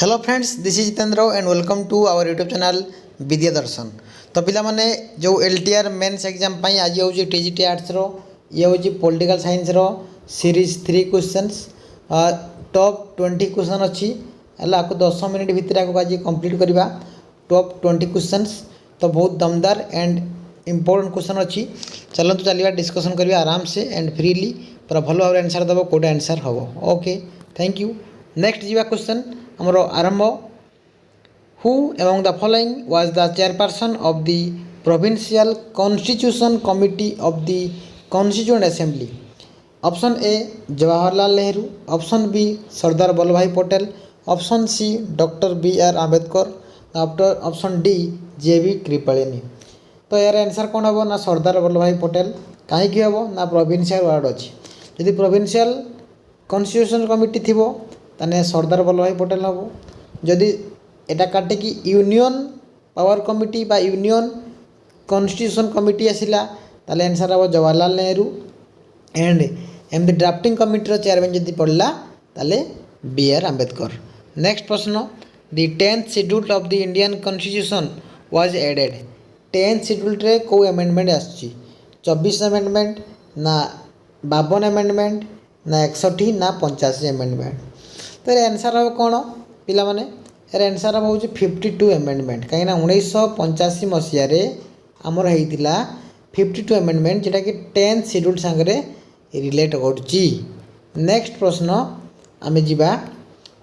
Hello friends, this is Jitendra and welcome to our YouTube channel Vidya Darshan. तो पिला माने जो एलटीआर मेंस एग्जाम पाई आज होची टीजीटी आर्ट्स रो ये होची पॉलिटिकल साइंस रो सीरीज 3 क्वेश्चंस टॉप 20 क्वेश्चन अछि हला आपको 10 मिनिट भितर आपको आज कंप्लीट करबा टॉप 20 क्वेश्चंस। तो बहुत दमदार एंड इंपोर्टेंट क्वेश्चन अछि। चलो तो चलिए डिस्कशन करबा आराम से एंड फ्रीली पूरा भलो भाव आंसर दबो कोड आंसर हबो। Okay, thank you. नेक्स्ट जीवा क्वेश्चन हमरो आरंभ। Who among the following was the chairperson of the provincial constitution committee of the constituent assembly? Option A Jawaharlal Nehru, option B Sardar Vallabh Bhai Patel, option C doctor B R Ambedkar, option D JB Kripalani. तो यार answer कौन हम ना सरदार वल्लभ भाई पटेल। कहीं हम ना प्रोविंशियल वार्ड अच्छी जदि प्रोविंशियल कॉन्स्टिट्यूशन कमिटी थी ताने सरदार वल्लभ भाई पटेल हम। जदि एटा काटिकी यूनियन पावर कमिटी बा यूनियन कॉन्स्टिट्यूशन कमिटी आसला ताले आंसर हम जवाहरलाल नेहरू। एंड एमती ड्राफ्टिंग कमिटी चेयरमैन जदि पड़ला ताले बी आर आंबेडकर। नेक्स्ट प्रश्न, the 10th schedule of the Indian constitution was added? 10th schedule रे को अमेंडमेंट आसची? 24 अमेंडमेंट ना 52 अमेंडमेंट ना 61 ना 85 अमेंडमेंट? तो ये आंसर हम कौन पिला माने यार आंसर हम होची 52 अमेंडमेंट। कहीं 1985 मसीह आमर होता 52 अमेंडमेंट जोटा कि 10th शेड्यूल सांगे रिलेट करची। नेक्स्ट प्रश्न आम जा,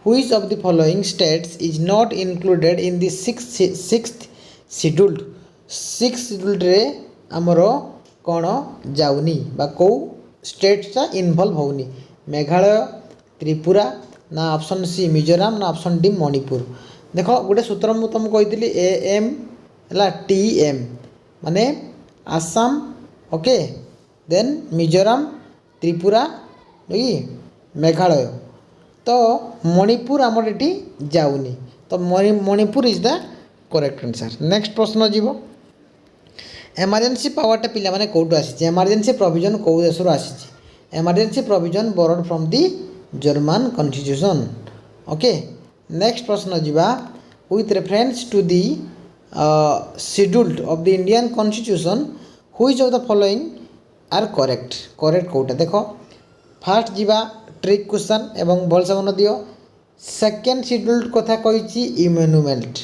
which of the following states is not included in the sixth schedule? 6th schedule रे आमर कौन जाऊनी बा कौ स्टेट्सटा इनवल्व होनी? मेघालय, त्रिपुरा ना ऑप्शन सी मिजोराम ना ऑप्शन डी मणिपुर? देख गोटे सूत्र मुझे तुमको कही ए एम है टी एम माने आसाम, ओके, देन मिजोराम, त्रिपुरा, मेघालय। तो मणिपुर आमर ये जाऊनी, तो Manipur is the correct answer. Next प्रश्न जीव, एमरजेंसी पावरटा पिला माने कोठु आसी? एमरजेंसी प्रोविजन कौ देश आसी? Emergency provision borrowed from the German constitution. Okay, next प्रश्न जीवा, with reference to the schedule of the Indian constitution which of the following are correct? Correct कोटा देख फास्ट जीवा ट्रिक क्वेश्चन एवं भल से मन दियो। सेकेंड शेड्यूल कथा कही इम्यूनमेंट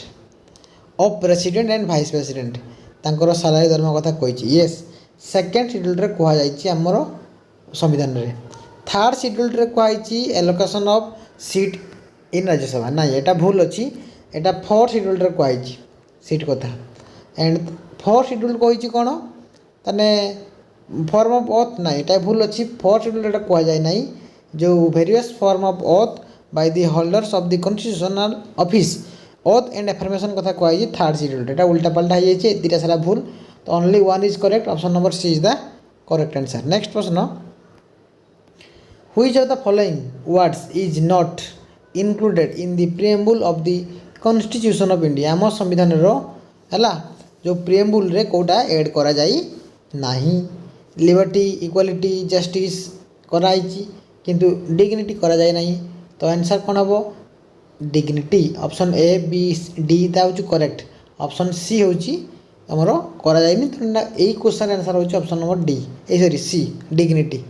of president and vice president तांकर सालारी दरमा कथा कही। येस, सेकेंड शेड्यूल रे कहा जायछि हमर संविधान रे। थर्ड शेड्यूल रे कही एलोकेशन ऑफ सीट इन राज्यसभा ना, ये भूल अच्छी। यहाँ 4th शेड्यूल रे कही सीट कथा। एंड 4th शेड्यूल कही कौन ताने फॉर्म ऑफ ऑथ ना, ये भूल अच्छी। 4th शेड्यूल कह जाए ना जो various form of auth by the holders of the constitutional office auth and affirmation कथा कही 3rd शेड्यूल। यहाँ उल्टा पल्टा हो जाए, दुटा सारा भूल। तो only one is correct, option number C is the correct answer. Next प्रश्न, which of the following words is not included in the preamble of the constitution of India? आम संविधान है जो प्रिएम्बुल रे कोटा ऐड करा जाई नाही। लिबर्टी, इक्वालिटी, जस्टिस कराई किंतु डिग्निटी करा जाए नहीं। तो आंसर कौन हम? Dignity. Option A B D ता हूँ करेक्ट। ऑप्शन सी हूँ आमर करा जाए तो यही क्वेश्चन आंसर हूँ ऑप्शन नंबर डी, ए सॉरी सी, डिग्निटी।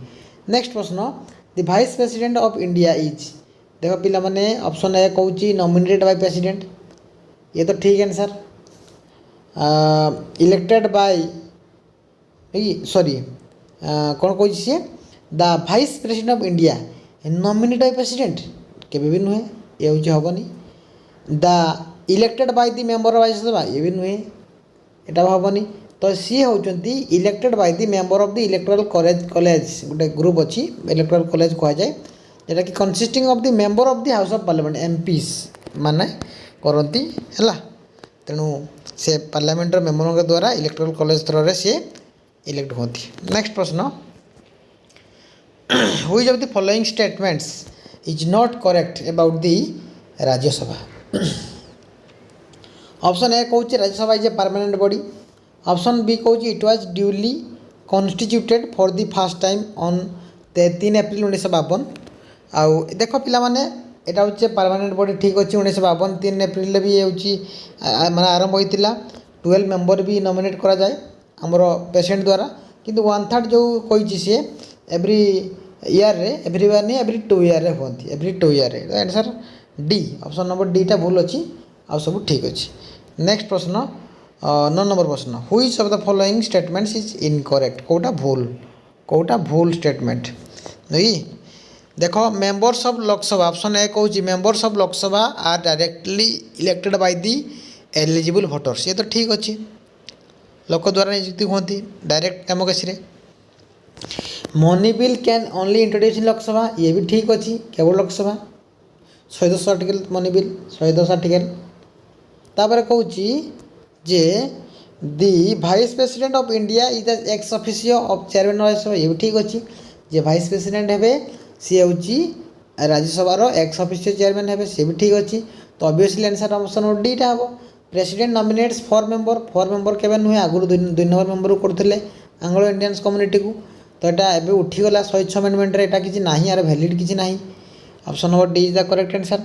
नेक्स्ट प्रश्न, the vice president of India is? देखो पिला माने ऑप्शन ए कहूँ नॉमिनेटेड बाय प्रेसिडेंट, ये तो ठीक आंसर। इलेक्टेड बाय सॉरी कौन कह see the vice president of India nominated by president केबे भी नुहे, ये हूँ हेनी। The elected by the member of Rajya Sabha ये भी नुहे, यहाँ हेनी। तो सी होती elected by the member of the electoral college गोटे ग्रुप अच्छी इलेक्टोरल कॉलेज कह जाए जोटा कि consisting of the member of the house of parliament MPs माने करती है। तेणु से पार्लियामेंटर मेंबर द्वारा इलेक्टोरल कॉलेज थ्रो सी इलेक्ट होती। नेक्स्ट प्रश्न, which of the following statements is not correct about the Rajya Sabha? Option A कहूँ Rajya Sabha is a permanent body. Option B कहूँ it was duly constituted for the first time on 3 April 1952। आउ देख पिला माने এটা হচ্ছে পার্মানেন্ট বডি ঠিক ଅଛି 1952 3 ଏପ୍ରିଲରେ ବି ହେଉଛି ମାନେ ଆରମ୍ଭ ହୋଇଥିଲା 12 ମେମ୍ବର ବି ନମିନେଟ୍ କରାଯାଏ ଆମର ପ୍ରେସିଡେଣ୍ଟ ଦ୍ୱାରା କିନ୍ତୁ 1/3 ଯେଉଁ କହିଛି ସିଏ ଏଭ୍ରି ଇୟର୍ରେ ଏଭ୍ରି ଇୟର୍ ନି ଏଭ୍ରି 2 ଇୟର୍ରେ ହୁଅନ୍ତି ଏଭ୍ରି 2 ଇୟର୍ରେ ତ ଆନ୍ସର୍ ଡି ଅପସନ୍ ନମ୍ବର ଡିଟା ଭୁଲ ଅଛି ଆଉ ସବୁ ଠିକ୍ ଅଛି। ନେକ୍ସଟ ପ୍ରଶ୍ନ 9 ନମ୍ବର ପ୍ରଶ୍ନ which of the following statements is incorrect କେଉଁଟା ଭୁଲ ଷ୍ଟେଟମେଣ୍ଟ କି देख members of Lok Sabha option A कौच members of Lok Sabha are directly elected by the eligible voters ये तो ठीक अच्छे लोक द्वारा नियुक्ति होती डायरेक्ट डेमोक्रेसी रे money bill can only introduce in Lok Sabha ये भी ठीक अच्छी केवल Lok Sabha 110 article money bill 110 article तापर कौच जे the vice president of India is the ex officio of chairman Rajya Sabha ये भी ठीक अच्छी जे वाइस प्रेसिडेंट है सी हूँ राज्यसभार एक्स ऑफिशियल चेयरमैन है सी भी ठीक अच्छे तो ऑब्वियसली आंसर ऑप्शन डीटा हम प्रेसिडेंट नॉमिनेट्स 4 मेंबर केवे नुहे आगुरी 2 नंबर मेंबर को करते आंग्लो इंडियंस कम्युनिटी को तो यहाँ एवं उठीगला 106 अमेंडमेंट यहाँ किसी ना यार भैलिड किसी ना option number D is the correct answer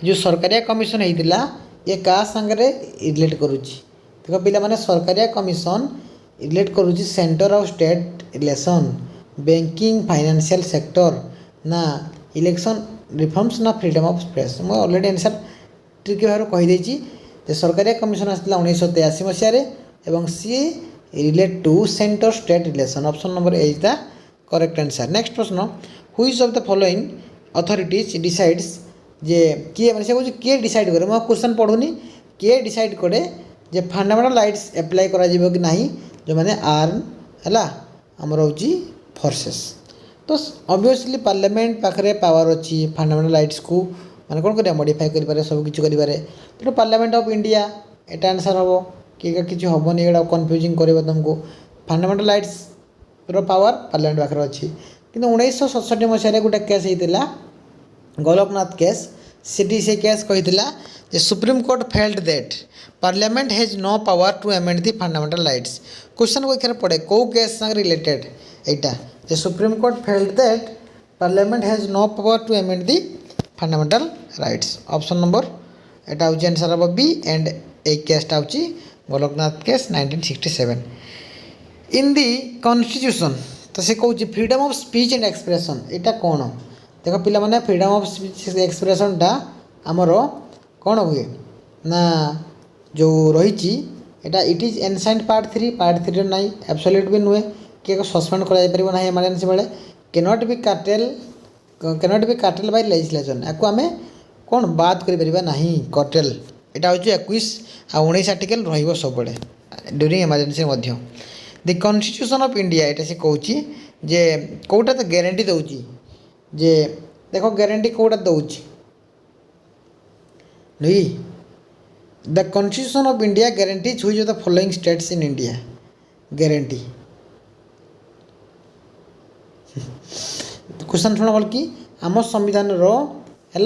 जो सरकारिया कमिशन होता ये क्या सांगे रिलेट करुच्ची देख पे सरकारिया कमिशन रिलेट करुच्ची centre of state relation banking financial sector ना इलेक्शन रिफॉर्म्स ना फ्रीडम ऑफ प्रेस मैं ऑलरेडी आंसर ठीक भाव कहीदे सरकारिया कमिशन आसाला 1983 मसीह एवं सी relate to centre state relation option number A is the correct answer. Next प्रश्न which of the following authorities decides जे किए मैंने से किए डिसाइड करे मैं क्वेश्चन पढ़ुनी किए डिसाइड करे जे फंडामेंटल राइट्स एप्लाई करा जिवो कि नहीं जो मैंने आर्म है आमर हूँ फोर्सेस तो ऑब्वियसली पार्लियामेंट पाखे पावर अच्छी फंडामेंटल राइट्स को माने कौन कर मॉडिफाई करें सब किसी करें तो parliament of India Etah answer हम कि किसी हेनी ये कन्फ्यूजिंग कर तुमको फंडामेंटल राइट्स पावर पार्लियामेंट पाखे अच्छी कि 1967 मसीह गोटे केस होता गोलकनाथ केस से केस कही Supreme Court held that parliament has no power to amend the fundamental rights question परीक्षा पड़े कौ केस संग रिलेटेड यहाँ The Supreme Court felt that Parliament has no power to amend the fundamental rights. Option number एटा हूँ answer हम B and ए केसटा हूँ Golaknath case 1967 इन दी constitution तो से कौन freedom of speech and expression यहाँ कौन देख पे फ्रीडम ऑफ स्पीच एक्सप्रेशनटा आमर कौन हुए ना जो रही इट इज एनसेंट पार्ट 3 ना एब्सोल्यूट भी नुहे कि सस्पेंड कर इमरजेंसी बेले cannot be curtailed by legislation या आम कौन बात करें कार्टेल यहाँ हूँ 21 आ 19 आर्टिकल सब during emergency the constitution of India यहाँ से कौच जे कौटा तो ग्यारंटी दौर जे देख ग्यारंटी कौटा दौर नुई the constitution of India guarantees which the following states in India guarantee question शुण भल कि आम संविधान है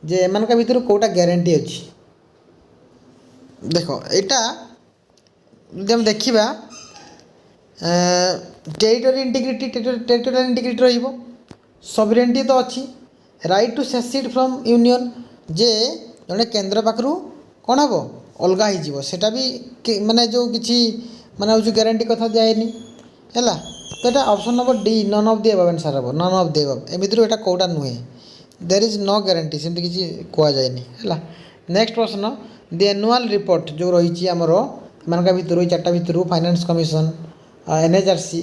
जे एमान भितर कौटा ग्यारंटी अच्छी देख यहाँ देखा टेरिटोरियल इंटीग्रिटी रहिबो सॉवरेनिटी तो अच्छी राइट टू सेसीड फ्रॉम यूनियन जे जड़े केन्द्र पाखु कौन हम अलग होटा भी माने जो किसी माने हूँ ग्यारंटी कथा दिखाएनि है तो ये option number D none of the above answer हम नन ऑफ दी एबव एमितिर एटा कौटा नुहे देयर इज नो ग्यारंटी सेमती किसी कहुए है। नेक्स्ट प्रश्न दी एनुअल रिपोर्ट जो रही आमर एमान भितर 4टा भितर finance commission NHRC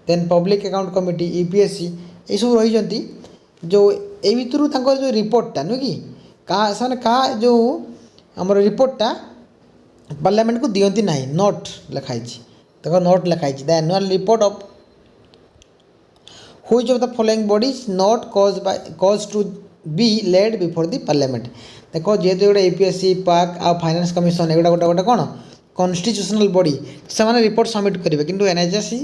then public account committee UPSC ये सब रही जो ये भितर जो रिपोर्टा नुह कि क्या जो आमर रिपोर्टा पार्लियामेंट को दियंती ना नोट लिखाई देखो नोट लिखाई the annual report of which of the following bodies not cause to be laid before the parliament देखो जेहेतु गोटे UPSC पाक आ फाइनेंस कमिशन एगुड़ा गोटे गोटे कौन कॉन्स्टिट्यूशनल बॉडी से रिपोर्ट सबमिट करेंगे किंतु NHRC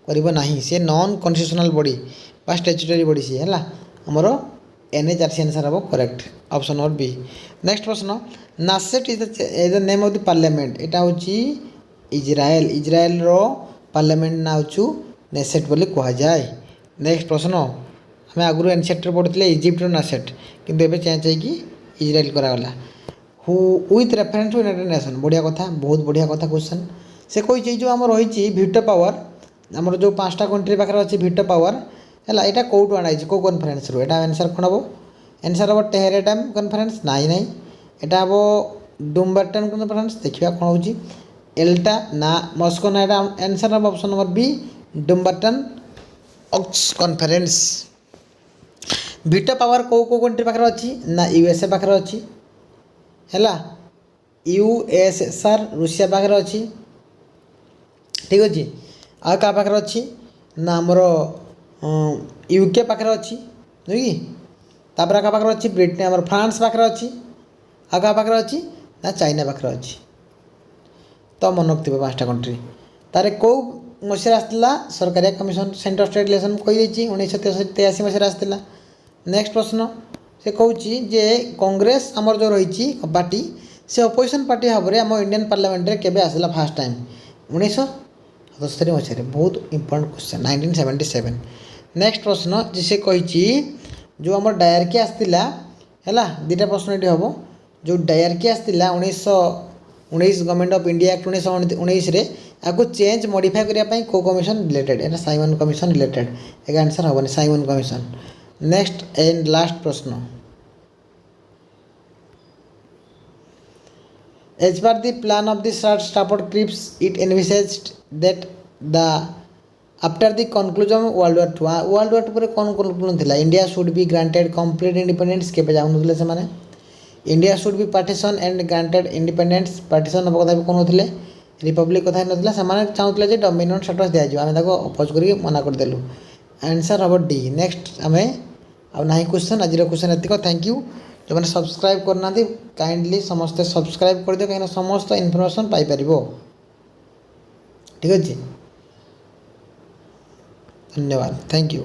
करना सी नॉन कॉन्स्टिट्यूशनल बॉडी बा स्टैट्यूटरी बॉडी सी है आमर NHRC आंसर हम correct option number B. Next प्रश्न Knesset is the name of the parliament यहाँ हूँ इजराइल रो पार्लियामेंट ना हूँ नेसेट बोली कहुए। नेक्स्ट प्रश्न आम आगुरी एनसेट पढ़ुले इजिप्टर नासेट किंतु एबे चेंज होगी इजराइल करागला who with reference to United Nation बढ़िया कथा बहुत बढ़िया कथा क्वेश्चन से कही जो आम रही भिटो पावर आमर जो 5टा कंट्री पाखे अच्छी भिटो पावर है यहाँ कौटू आनाई कौ कन्फरेन्स रू यहाँ आंसर कौन हम आंसर हम टेहरान कन्फरेन्स नाई नाई यहाँ हम डुम्बर्टन कन्फरेन्स देखा कौन हो एल्टा ना मस्को ना यहाँ आंसर हम option number B Dumbarton Oaks conference veto power कौ कौ कंट्री पाखे अच्छी ना यूएसए पाखे अच्छी है यूएसएसआर रूसिया पाखे अच्छी ठीक अच्छे आ क्या पाखे अच्छी ना आमर यूके पाखे अच्छी नुह कि तापर क्या पाखे अच्छी ब्रिटेन आम फ्रांस पाखे अच्छी आ क्या पाखे अच्छी ना चाइना पाखे अच्छी तो मन रखिए 5टा कंट्री तार कौ मसीह आसला Sarkaria commission central state election कही 1983 मसीह आसला नेक्स्ट प्रश्न से कहूँ जे कांग्रेस आमर जो रही पार्टी से अपोजिशन पार्टी भाव में आम इंडियन पार्लियामेंट रे केबे आसला फास्ट टाइम 1977 मसीह बहुत इंपोर्टेंट क्वेश्चन 1977 नेक्स्ट प्रश्न जे से कही जो आम डायरकी आसला है 2टा प्रश्न ये हम जो डायरकी आसला 1919 गवर्नमेंट ऑफ इंडिया एक्ट 1919 रे आपको चेंज मॉडिफाई करने को कमिशन रिलेटेड है साइमन कमिशन रिलेटेड एक आंसर हेनी Simon commission next and last प्रश्न as per the plan of the Stafford Cripps it envisaged that the after the conclusion world war two कौन conclusion था India should be granted complete independence के जाऊन से India should be partition and granted independence partition कथा भी कौन होते Republic कथा ना से चाहूले डोमिनियन स्टेटस दिज्व आम अपोज कर मना करदेलु आंसर हम डी नेक्स्ट आम ना क्वेश्चन आज क्वेश्चन एतिक थैंक यू जो मैंने सब्सक्राइब करना काइंडली समस्ते सब्सक्राइब कर दियो कहीं समस्त इनफर्मेशन पाइपर ठीक अच्छे धन्यवाद थैंक यू।